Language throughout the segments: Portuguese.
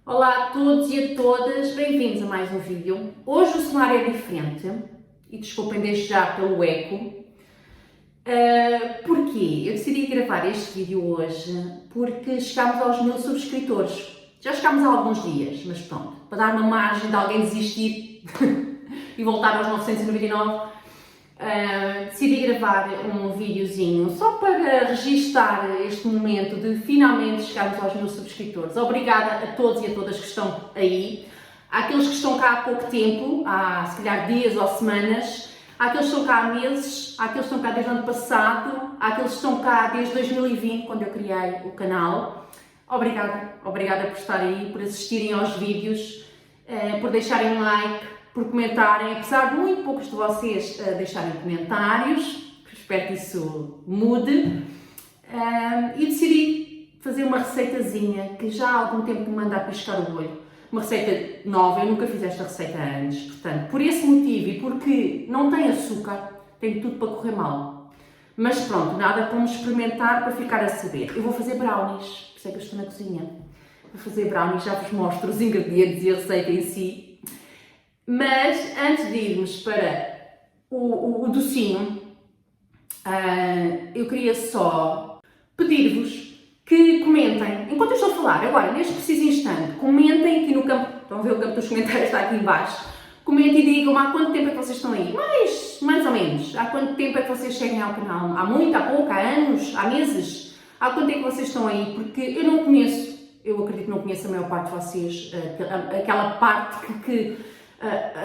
Olá a todos e a todas, bem-vindos a mais um vídeo. Hoje o cenário é diferente e desculpem desde já pelo eco. Porquê? Eu decidi gravar este vídeo hoje porque chegámos aos 1000 subscritores. Já chegámos há alguns dias, mas pronto, para dar uma margem de alguém desistir e voltar aos 999, decidi gravar um videozinho só para registar este momento de finalmente chegarmos aos 1000 subscritores. Obrigada a todos e a todas que estão aí. Há aqueles que estão cá há pouco tempo, há se calhar dias ou semanas, há aqueles que estão cá há meses, há aqueles que estão cá desde o ano passado, há aqueles que estão cá desde 2020, quando eu criei o canal. Obrigada por estarem aí, por assistirem aos vídeos, por deixarem um like, por comentarem, apesar de muito poucos de vocês deixarem comentários, espero que isso mude, e decidi fazer uma receitazinha que já há algum tempo me manda a piscar o olho, uma receita nova, eu nunca fiz esta receita antes, portanto, por esse motivo e porque não tem açúcar, tem tudo para correr mal, mas pronto, nada como experimentar para ficar a saber. Eu vou fazer brownies, por isso é que eu estou na cozinha, vou fazer brownies, já vos mostro os ingredientes e a receita em si. Mas antes de irmos para o docinho, eu queria só pedir-vos que comentem, enquanto eu estou a falar, agora, neste preciso instante, comentem aqui no campo, estão a ver o campo dos comentários, está aqui em baixo, comentem e digam há quanto tempo é que vocês estão aí, mais ou menos, há quanto tempo é que vocês seguem ao canal, há muito, há pouco, há anos, há meses, há quanto tempo é que vocês estão aí, porque eu não conheço, eu acredito que não conheço a maior parte de vocês, aquela parte que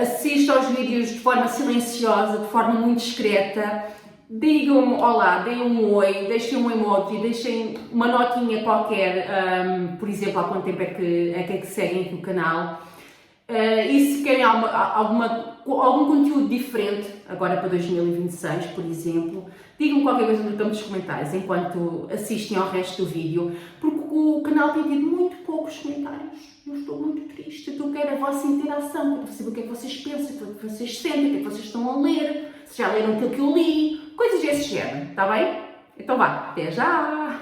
assiste aos vídeos de forma silenciosa, de forma muito discreta, digam-me olá, deem um oi, deixem um emoji, deixem uma notinha qualquer, por exemplo, há quanto tempo é que seguem aqui o canal, e se querem algum conteúdo diferente, agora para 2026, por exemplo, digam-me qualquer coisa no campo dos comentários enquanto assistem ao resto do vídeo, porque o canal tem tido muito poucos comentários. Eu estou muito triste, eu quero a vossa interação, quero saber o que é que vocês pensam, o que vocês sentem, o que é que vocês estão a ler, se já leram aquilo que eu li, coisas desse género, está bem? Então vá, até já!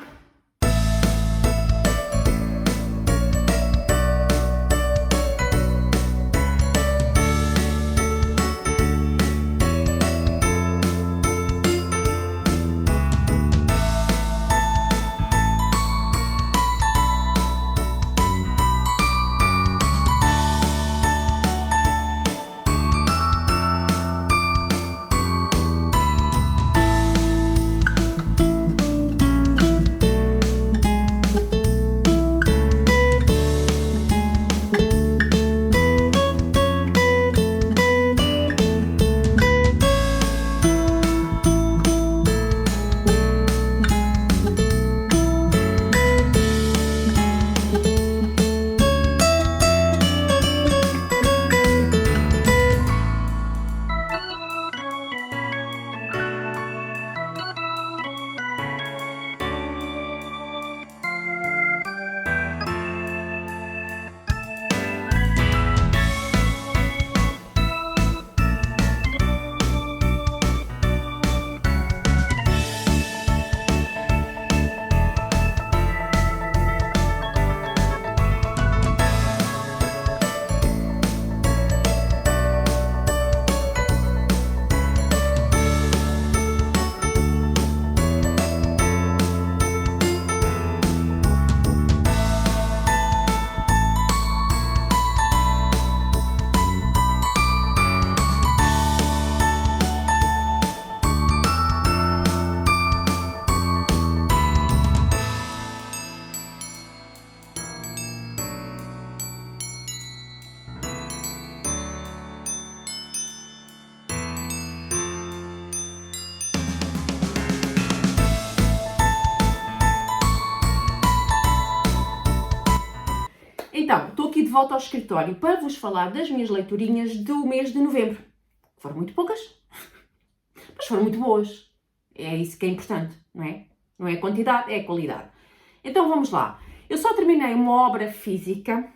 Então, estou aqui de volta ao escritório para vos falar das minhas leiturinhas do mês de novembro. Foram muito poucas, mas foram muito boas. É isso que é importante, não é? Não é a quantidade, é a qualidade. Então vamos lá. Eu só terminei uma obra física,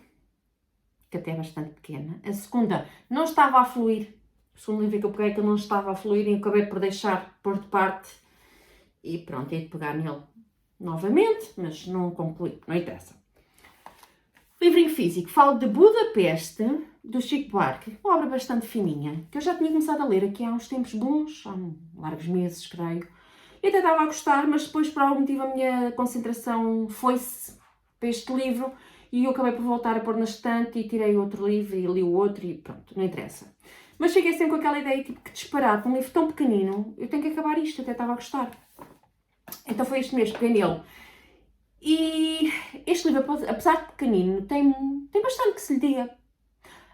que até é bastante pequena. A segunda não estava a fluir. O segundo livro que eu peguei que não estava a fluir e acabei por deixar pôr de parte. E pronto, hei de pegar nele novamente, mas não concluí, não interessa. Livrinho físico, falo de Budapeste, do Chico Buarque, uma obra bastante fininha, que eu já tinha começado a ler aqui há uns tempos bons, há largos meses, creio. E até estava a gostar, mas depois, por algum motivo, a minha concentração foi-se para este livro e eu acabei por voltar a pôr na estante e tirei outro livro e li o outro e pronto, não interessa. Mas cheguei sempre com aquela ideia, tipo, que disparado, um livro tão pequenino, eu tenho que acabar isto, até estava a gostar. Então foi este mês, peguei nele. E este livro, apesar de pequenino, tem bastante que se lhe diga.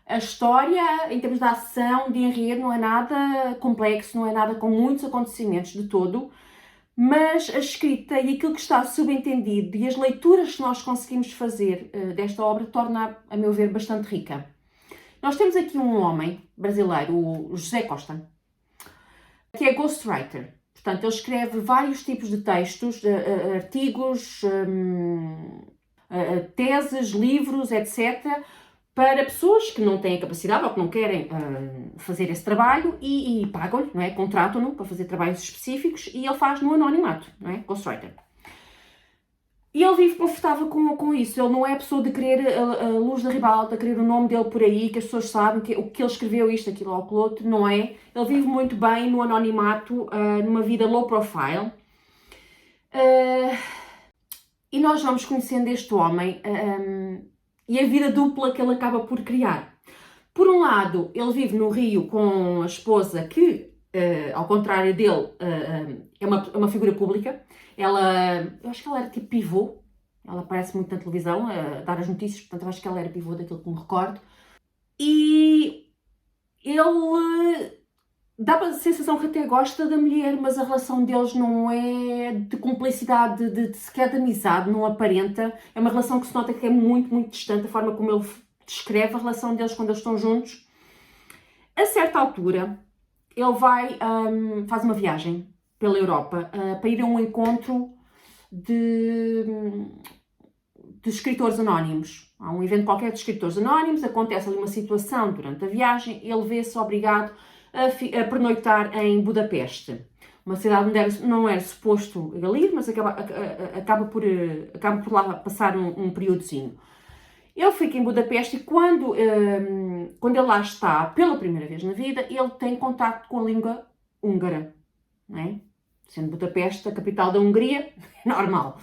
A história, em termos de ação, de enredo, não é nada complexo, não é nada com muitos acontecimentos de todo, mas a escrita e aquilo que está subentendido e as leituras que nós conseguimos fazer desta obra torna, a meu ver, bastante rica. Nós temos aqui um homem brasileiro, o José Costa, que é ghostwriter. Portanto, ele escreve vários tipos de textos, artigos, teses, livros, etc., para pessoas que não têm a capacidade ou que não querem fazer esse trabalho e pagam-lhe, não é? Contratam-no para fazer trabalhos específicos e ele faz no anonimato, não é? Ghostwriter. E ele vive confortável com isso. Ele não é a pessoa de querer a luz da ribalta, querer o nome dele por aí, que as pessoas sabem que o que ele escreveu, isto, aquilo ou aquilo outro, não é. Ele vive muito bem no anonimato, numa vida low profile. E nós vamos conhecendo este homem e a vida dupla que ele acaba por criar. Por um lado, ele vive no Rio com a esposa que, ao contrário dele, é uma figura pública. Eu acho que ela era tipo pivô, ela aparece muito na televisão a dar as notícias, portanto eu acho que ela era pivô daquilo que me recordo. E ele dá a sensação que até gosta da mulher, mas a relação deles não é de cumplicidade, de sequer de amizade, não aparenta. É uma relação que se nota que é muito, muito distante, a forma como ele descreve a relação deles quando eles estão juntos. A certa altura, ele faz uma viagem pela Europa para ir a um encontro de escritores anónimos. Há um evento qualquer de escritores anónimos, acontece ali uma situação durante a viagem, ele vê-se obrigado a pernoitar em Budapeste. Uma cidade onde não era suposto ele ir, mas acaba por lá passar um períodozinho. Ele fica em Budapeste e quando ele lá está pela primeira vez na vida, ele tem contacto com a língua húngara, não é? Sendo Budapeste a capital da Hungria, é normal.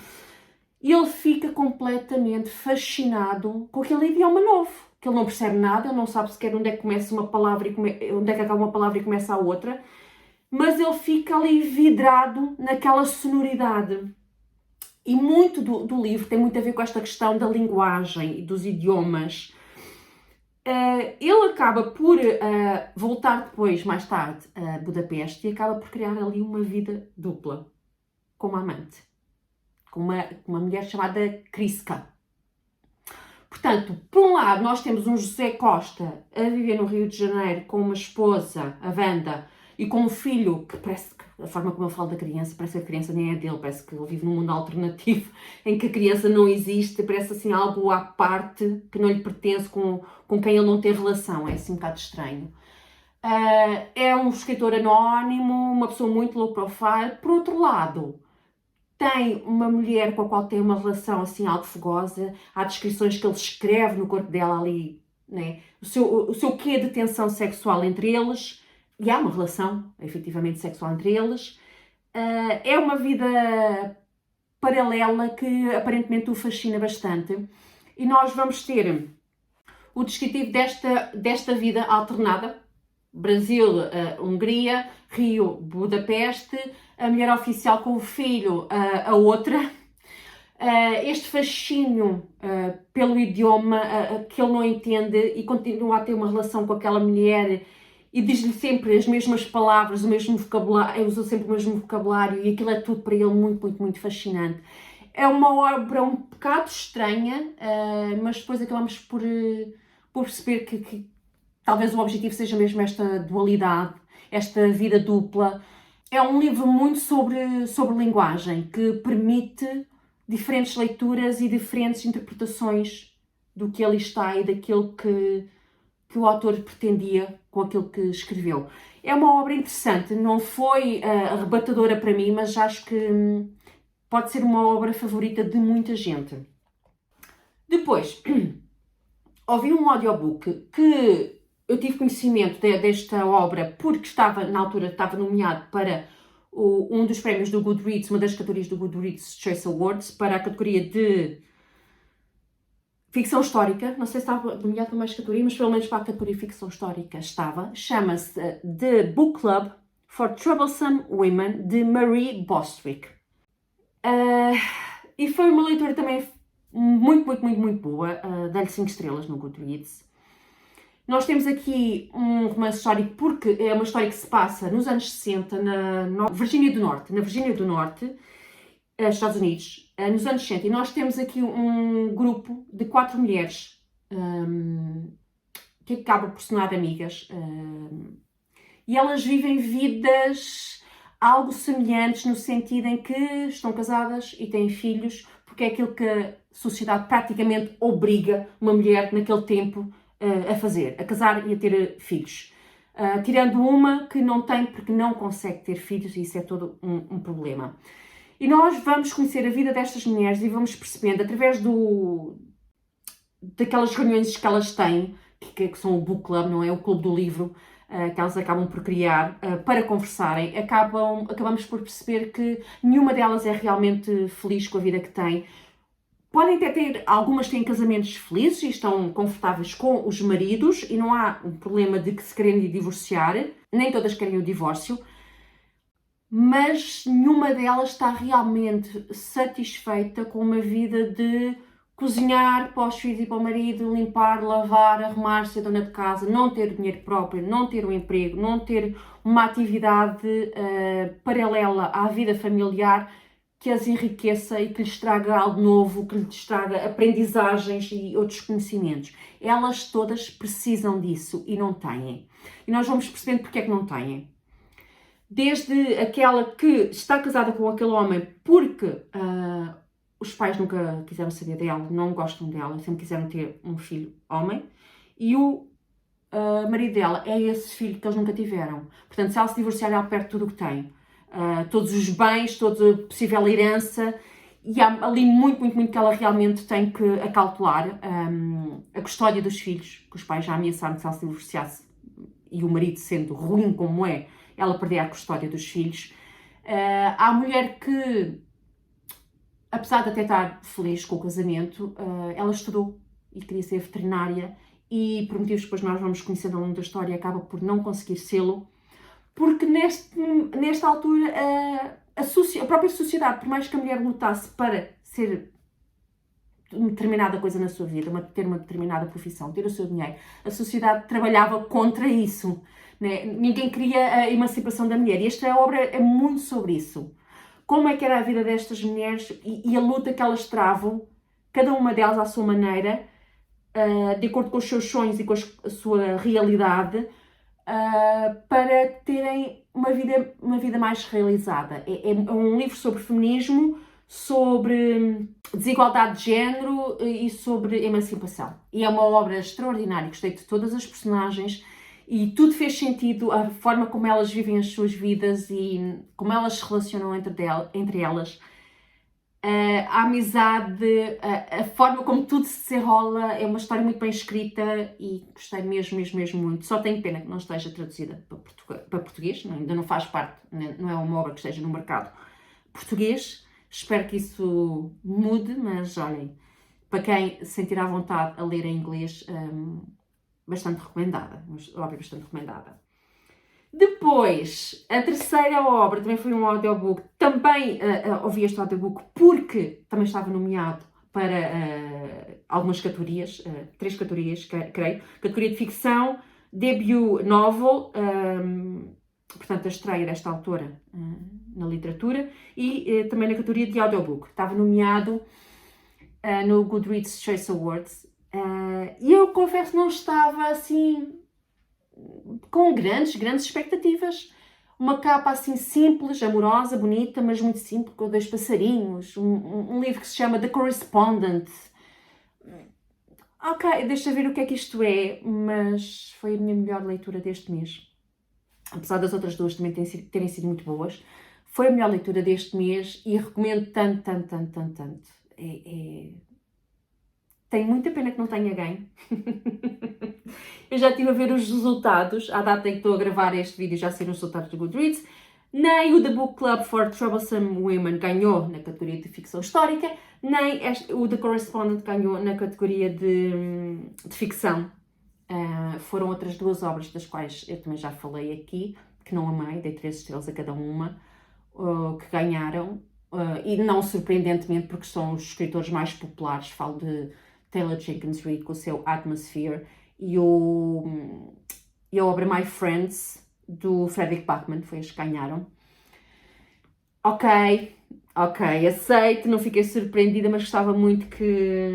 E ele fica completamente fascinado com aquele idioma novo, que ele não percebe nada, ele não sabe sequer onde é que começa uma palavra onde é que acaba uma palavra e começa a outra, mas ele fica ali vidrado naquela sonoridade. E muito do livro tem muito a ver com esta questão da linguagem e dos idiomas. Ele acaba por voltar depois, mais tarde, a Budapeste e acaba por criar ali uma vida dupla, com uma amante, com uma mulher chamada Kriska. Portanto, por um lado, nós temos um José Costa a viver no Rio de Janeiro com uma esposa, a Wanda, e com um filho que parece que, a forma como ele fala da criança, parece que a criança nem é dele, parece que ele vive num mundo alternativo em que a criança não existe, parece assim algo à parte que não lhe pertence, com quem ele não tem relação, é assim um bocado estranho. É um escritor anónimo, uma pessoa muito low profile. Por outro lado, tem uma mulher com a qual tem uma relação assim algo fogosa, há descrições que ele escreve no corpo dela ali, né? O seu quê de tensão sexual entre eles, e há uma relação efetivamente sexual entre eles. É uma vida paralela que aparentemente o fascina bastante, e nós vamos ter o descritivo desta vida alternada: Brasil, Hungria, Rio, Budapeste, a mulher oficial com o filho, a outra. Este fascínio pelo idioma que ele não entende e continua a ter uma relação com aquela mulher e diz-lhe sempre as mesmas palavras, o mesmo vocabulário, usa sempre o mesmo vocabulário, e aquilo é tudo para ele muito, muito, muito fascinante. É uma obra um bocado estranha, mas depois acabamos por perceber que talvez o objetivo seja mesmo esta dualidade, esta vida dupla. É um livro muito sobre linguagem, que permite diferentes leituras e diferentes interpretações do que ali está e daquilo que o autor pretendia com aquilo que escreveu. É uma obra interessante, não foi arrebatadora para mim, mas acho que pode ser uma obra favorita de muita gente. Depois, ouvi um audiobook que eu tive conhecimento desta obra porque na altura estava nomeado para um dos prémios do Goodreads, uma das categorias do Goodreads Choice Awards, para a categoria de ficção histórica. Não sei se estava nomeado para mais categoria, mas pelo menos para a categoria de ficção histórica estava. Chama-se The Book Club for Troublesome Women, de Marie Bostwick. E foi uma leitura também muito boa, dá-lhe 5 estrelas no Goodreads. Nós temos aqui um romance histórico porque é uma história que se passa nos anos 60 na Virgínia do Norte, Estados Unidos, nos anos 60. E nós temos aqui um grupo de 4 mulheres que acabam por se tornar amigas. E elas vivem vidas algo semelhantes no sentido em que estão casadas e têm filhos, porque é aquilo que a sociedade praticamente obriga uma mulher naquele tempo a fazer, a casar e a ter filhos. Tirando uma que não tem porque não consegue ter filhos, e isso é todo um problema. E nós vamos conhecer a vida destas mulheres e vamos percebendo através daquelas reuniões que elas têm, que são o book club, não é? O clube do livro, que elas acabam por criar para conversarem. Acabamos por perceber que nenhuma delas é realmente feliz com a vida que tem. Podem até ter, algumas têm casamentos felizes e estão confortáveis com os maridos e não há um problema de que se querem divorciar, nem todas querem o divórcio, mas nenhuma delas está realmente satisfeita com uma vida de cozinhar para os filhos e para o marido, limpar, lavar, arrumar, ser dona de casa, não ter dinheiro próprio, não ter um emprego, não ter uma atividade paralela à vida familiar que as enriqueça e que lhes traga algo novo, que lhes traga aprendizagens e outros conhecimentos. Elas todas precisam disso e não têm. E nós vamos percebendo porque é que não têm. Desde aquela que está casada com aquele homem porque os pais nunca quiseram saber dela, não gostam dela, sempre quiseram ter um filho homem, e o marido dela é esse filho que eles nunca tiveram. Portanto, se ela se divorciar, ela perde tudo o que tem. Todos os bens, toda a possível herança, e há ali muito que ela realmente tem que acautelar. A custódia dos filhos, que os pais já ameaçaram que se ela se divorciasse, e o marido sendo ruim como é, ela perder a custódia dos filhos. Há a mulher que, apesar de até estar feliz com o casamento, ela estudou e queria ser veterinária, e por motivos que depois nós vamos conhecendo ao longo da história, acaba por não conseguir sê-lo, porque nesta altura a própria sociedade, por mais que a mulher lutasse para ser uma determinada coisa na sua vida, ter uma determinada profissão, ter o seu dinheiro, a sociedade trabalhava contra isso, né? Ninguém queria a emancipação da mulher, e esta obra é muito sobre isso. Como é que era a vida destas mulheres e a luta que elas travam, cada uma delas à sua maneira, de acordo com os seus sonhos e com a sua realidade, para terem uma vida mais realizada. É um livro sobre feminismo, sobre desigualdade de género e sobre emancipação. E é uma obra extraordinária, gostei de todas as personagens e tudo fez sentido, a forma como elas vivem as suas vidas e como elas se relacionam entre elas. A amizade, a forma como tudo se desenrola, é uma história muito bem escrita e gostei mesmo muito. Só tenho pena que não esteja traduzida para português, ainda não faz parte, não é uma obra que esteja no mercado português. Espero que isso mude, mas olhem, para quem se sentir à vontade a ler em inglês, bastante recomendada, uma obra bastante recomendada. Depois, a terceira obra também foi um audiobook. Também ouvi este audiobook porque também estava nomeado para algumas categorias, 3 categorias, creio. Categoria de ficção, debut novel, portanto a estreia desta autora na literatura, e também na categoria de audiobook. Estava nomeado no Goodreads Choice Awards. E eu confesso que não estava assim com grandes expectativas. Uma capa assim simples, amorosa, bonita, mas muito simples, com 2 passarinhos. Um livro que se chama The Correspondent. Ok, deixa ver o que é que isto é, mas foi a minha melhor leitura deste mês. Apesar das outras 2 também terem sido muito boas. Foi a melhor leitura deste mês e recomendo tanto. Tenho muita pena que não tenha ganho. Eu já estive a ver os resultados, à data em que estou a gravar este vídeo já saíram os resultados do Goodreads. Nem o The Book Club for Troublesome Women ganhou na categoria de ficção histórica, nem o The Correspondent ganhou na categoria de ficção. Foram outras duas obras das quais eu também já falei aqui, que não amei, dei 3 estrelas a cada uma, que ganharam. E não surpreendentemente, porque são os escritores mais populares. Falo de Taylor Jenkins Reid com o seu Atmosphere e a obra My Friends do Frederick Backman, foi as que ganharam. Ok, aceito, não fiquei surpreendida, mas gostava muito que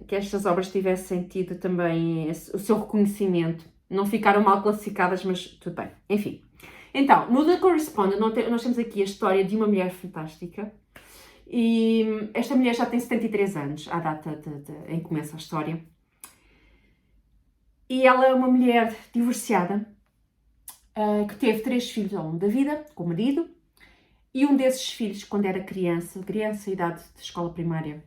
estas obras tivessem tido também o seu reconhecimento. Não ficaram mal classificadas, mas tudo bem, enfim. Então, no The Correspondent nós temos aqui a história de uma mulher fantástica. E esta mulher já tem 73 anos, à data em que começa a história. E ela é uma mulher divorciada, que teve 3 filhos ao longo da vida, com o marido. E um desses filhos, quando era criança, idade de escola primária,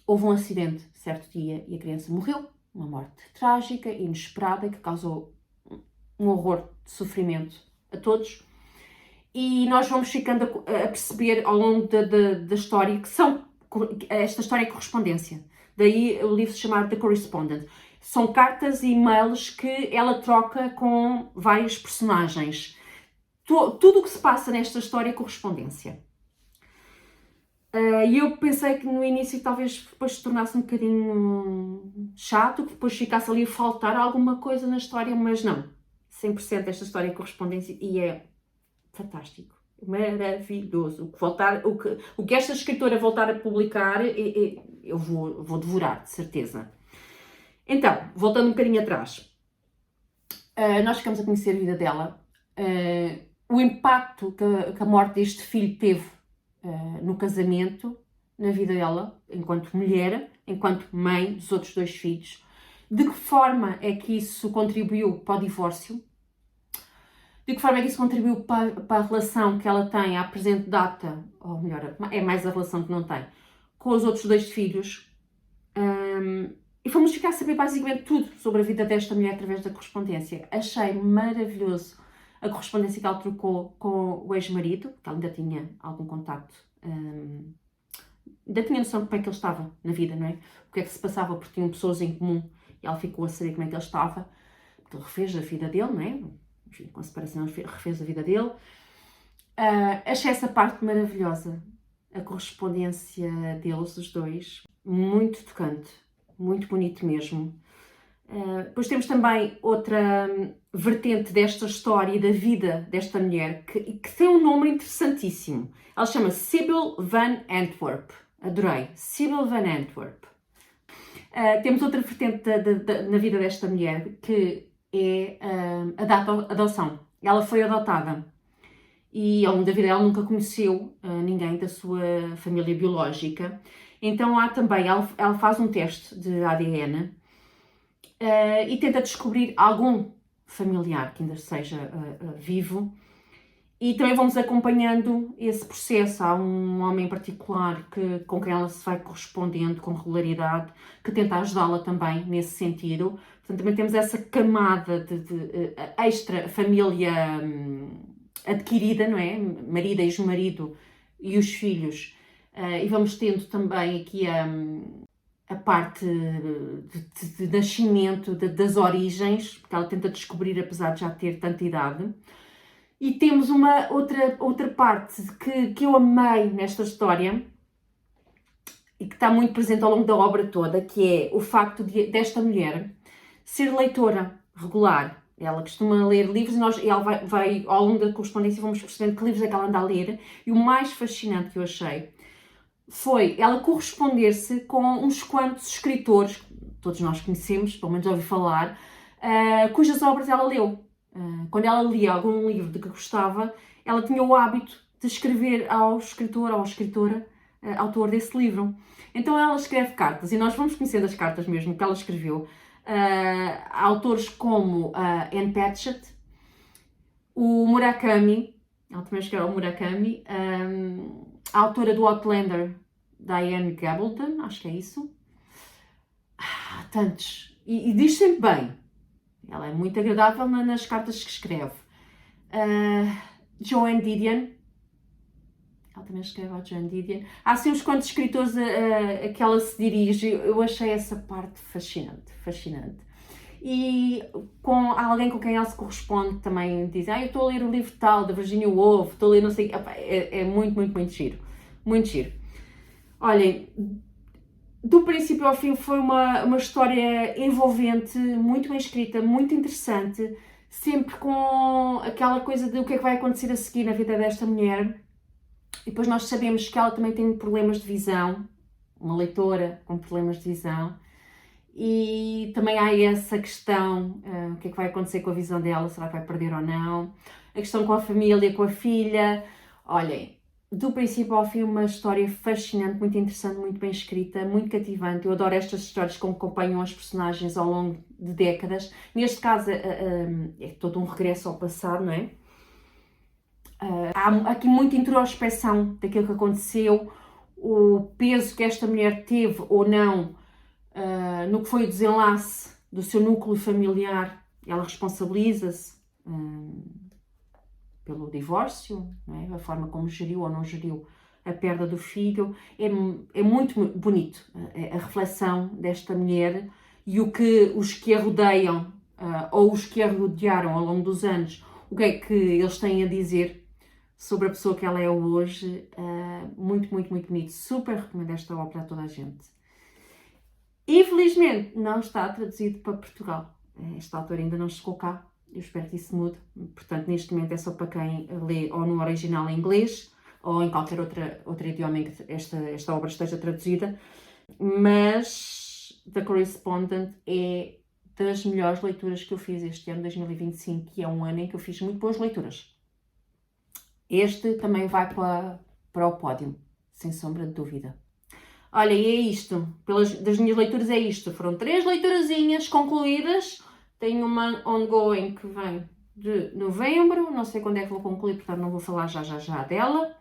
houve um acidente certo dia e a criança morreu. Uma morte trágica, inesperada, que causou um horror de sofrimento a todos. E nós vamos ficando a perceber ao longo da história que esta história é correspondência. Daí o livro se chamar The Correspondent. São cartas e e-mails que ela troca com vários personagens. Tudo o que se passa nesta história é correspondência. E eu pensei que no início talvez depois se tornasse um bocadinho chato, que depois ficasse ali a faltar alguma coisa na história, mas não. 100% esta história é correspondência e é fantástico, maravilhoso. O que esta escritora voltar a publicar, eu vou devorar, de certeza. Então, voltando um bocadinho atrás, nós ficamos a conhecer a vida dela, o impacto que a morte deste filho teve no casamento, na vida dela, enquanto mulher, enquanto mãe dos outros 2 filhos, de que forma é que isso contribuiu para o divórcio, de que forma é que isso contribuiu para a relação que ela tem à presente data, ou melhor, é mais a relação que não tem, com os outros 2 filhos. E fomos ficar a saber basicamente tudo sobre a vida desta mulher através da correspondência. Achei maravilhoso a correspondência que ela trocou com o ex-marido, que ela ainda tinha algum contacto, ainda tinha noção de como é que ele estava na vida, não é? O que é que se passava, porque tinham pessoas em comum e ela ficou a saber como é que ele estava, porque ele refez a vida dele, não é? Enfim, com a separação refez a vida dele. Achei essa parte maravilhosa, a correspondência deles, os 2, muito tocante, muito bonito mesmo. Depois temos também outra vertente desta história e da vida desta mulher, que tem um nome interessantíssimo. Ela chama Sybil Van Antwerp. Adorei. Sybil Van Antwerp. Temos outra vertente na vida desta mulher, que é a da adoção. Ela foi adotada e ao longo da vida ela nunca conheceu ninguém da sua família biológica. Então há também, ela faz um teste de ADN e tenta descobrir algum familiar que ainda seja vivo. E também vamos acompanhando esse processo. Há um homem em particular com quem ela se vai correspondendo com regularidade, que tenta ajudá-la também nesse sentido. Portanto, também temos essa camada de extra família adquirida, não é? Marido, ex-marido e os filhos. E vamos tendo também aqui a parte de nascimento, das origens, porque ela tenta descobrir, apesar de já ter tanta idade. E temos uma outra parte que eu amei nesta história e que está muito presente ao longo da obra toda, que é o facto desta mulher ser leitora regular. Ela costuma ler livros e ela vai ao longo da correspondência vamos percebendo que livros é que ela anda a ler. E o mais fascinante que eu achei foi ela corresponder-se com uns quantos escritores, que todos nós conhecemos, pelo menos ouvi falar, cujas obras ela leu. Quando ela lia algum livro de que gostava, ela tinha o hábito de escrever ao escritor ou à escritora, autor desse livro. Então ela escreve cartas, e nós vamos conhecer das cartas mesmo que ela escreveu a autores como Anne Patchett, o Murakami, ela também escreveu o Murakami, a autora do Outlander, Diane Gabaldon, acho que é isso. Há tantos. E diz sempre bem. Ela é muito agradável nas cartas que escreve. Joan Didion. Ela também escreve ao Joan Didion. Há assim uns quantos escritores a que ela se dirige. Eu achei essa parte fascinante, fascinante. E com alguém com quem ela se corresponde também diz, eu estou a ler o livro tal, da Virginia Woolf, estou a ler não sei... É muito, muito, muito giro. Muito giro. Olhem, do princípio ao fim foi uma história envolvente, muito bem escrita, muito interessante, sempre com aquela coisa de o que é que vai acontecer a seguir na vida desta mulher. E depois nós sabemos que ela também tem problemas de visão, uma leitora com problemas de visão, e também há essa questão, o que é que vai acontecer com a visão dela, será que vai perder ou não, a questão com a família, com a filha. Olhem, do princípio ao fim uma história fascinante, muito interessante, muito bem escrita, muito cativante. Eu adoro estas histórias que acompanham as personagens ao longo de décadas. Neste caso é todo um regresso ao passado, não é? Há aqui muita introspeção daquilo que aconteceu, o peso que esta mulher teve ou não no que foi o desenlace do seu núcleo familiar. Ela responsabiliza-se pelo divórcio, não é? A forma como geriu ou não geriu a perda do filho. É muito bonito a reflexão desta mulher e os que a rodeiam ou os que a rodearam ao longo dos anos, o que é que eles têm a dizer sobre a pessoa que ela é hoje. Muito, muito, muito bonito. Super recomendo esta obra a toda a gente. Infelizmente não está traduzido para Portugal. Esta autora ainda não chegou cá. Eu espero que isso mude. Portanto, neste momento é só para quem lê ou no original em inglês ou em qualquer outro idioma em que esta obra esteja traduzida. Mas The Correspondent é das melhores leituras que eu fiz este ano, 2025, que é um ano em que eu fiz muito boas leituras. Este também vai para o pódio, sem sombra de dúvida. Olha, e é isto. Das minhas leituras é isto. Foram 3 leiturazinhas concluídas. Tenho uma ongoing que vem de novembro. Não sei quando é que vou concluir, portanto não vou falar já dela.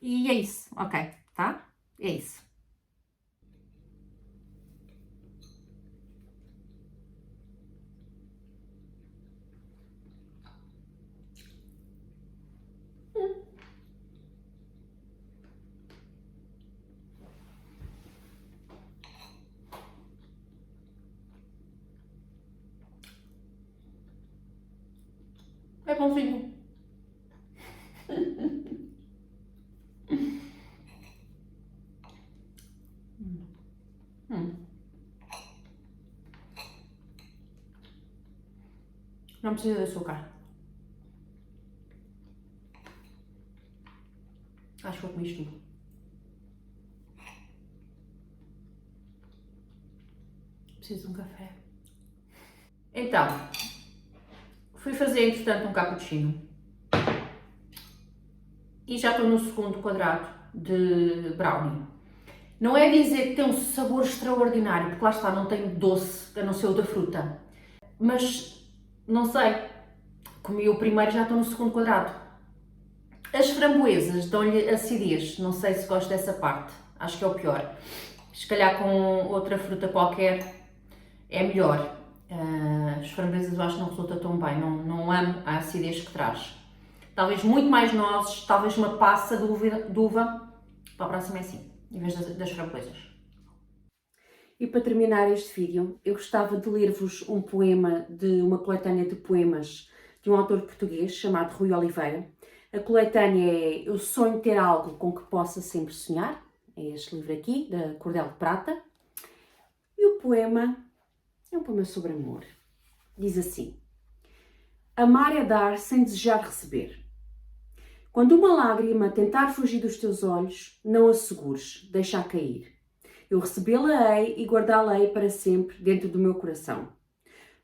E é isso, ok, tá? É isso. É bonzinho. Não precisa de açúcar. Acho que vou comer isto tudo. Preciso de um café. Então, fui fazer, entretanto, um cappuccino. E já estou no segundo quadrado de brownie. Não é dizer que tem um sabor extraordinário, porque lá está, não tem doce, a não ser o da fruta. Mas, não sei, comi o primeiro e já estou no segundo quadrado. As framboesas dão-lhe acidez, não sei se gosto dessa parte, acho que é o pior. Se calhar com outra fruta qualquer é melhor. As framboesas eu acho que não resulta tão bem, não amo a acidez que traz. Talvez muito mais nozes, talvez uma passa de uva. Para a próxima é assim, em vez das framboesas. E para terminar este vídeo, eu gostava de ler-vos um poema de uma coletânea de poemas de um autor português chamado Rui Oliveira. A coletânea é Eu Sonho Ter Algo com que Possa Sempre Sonhar. É este livro aqui, da Cordel de Prata. E o poema é um poema sobre amor. Diz assim: Amar é dar sem desejar receber. Quando uma lágrima tentar fugir dos teus olhos, não a segures, deixa-a cair. Eu recebê-la-ei e guardá-la-ei para sempre dentro do meu coração.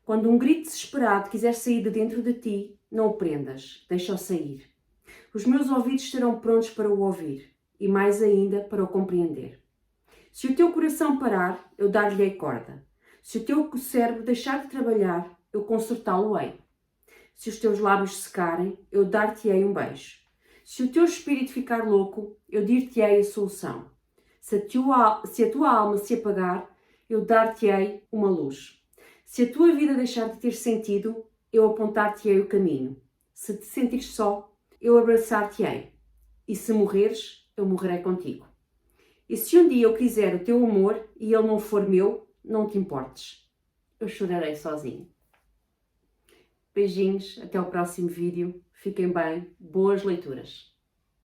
Quando um grito desesperado quiser sair de dentro de ti, não o prendas, deixa-o sair. Os meus ouvidos estarão prontos para o ouvir e mais ainda para o compreender. Se o teu coração parar, eu dar-lhe-ei corda. Se o teu cérebro deixar de trabalhar, eu consertá-lo-ei. Se os teus lábios secarem, eu dar-te-ei um beijo. Se o teu espírito ficar louco, eu dir-te-ei a solução. Se a tua alma se apagar, eu dar-te-ei uma luz. Se a tua vida deixar de ter sentido, eu apontar-te-ei o caminho. Se te sentires só, eu abraçar-te-ei. E se morreres, eu morrerei contigo. E se um dia eu quiser o teu amor e ele não for meu, não te importes. Eu chorarei sozinho. Beijinhos, até o próximo vídeo. Fiquem bem, boas leituras.